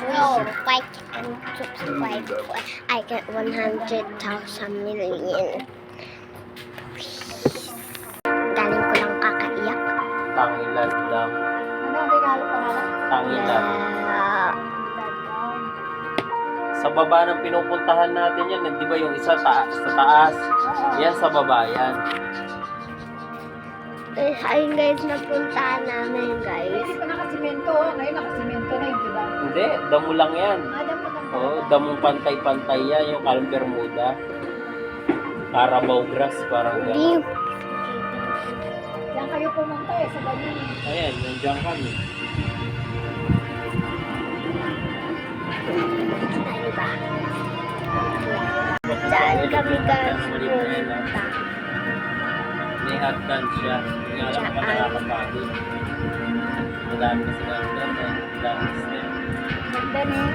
No, like and subscribe. I get 100,000 million. Galing ko lang kakaiyak. Tangilan lang. Ano ang regalo pa nga? Tangilan. Yeah. Sa baba ng pinupuntahan natin yan, di ba yung isa sa taas? Yan sa baba yan. Ayun guys, napuntahan namin guys. Hindi pa nakasimento. Ngayon nakasimento na yung diba? Hindi, damo lang yan. Adam pa lang. Oo, damong pantay-pantay yan, yung Calm Bermuda. Carabao grass, parang Hindi. gano'n. Diyan kayo pumunta eh, sa ganyan. Ayan, nandiyan kami. Ano ba? Saan kami guys pumunta? May hotdog siya. Hindi nga alam kung nakakapagod. Madami kasi hotdog. Madami step. Ganda ni.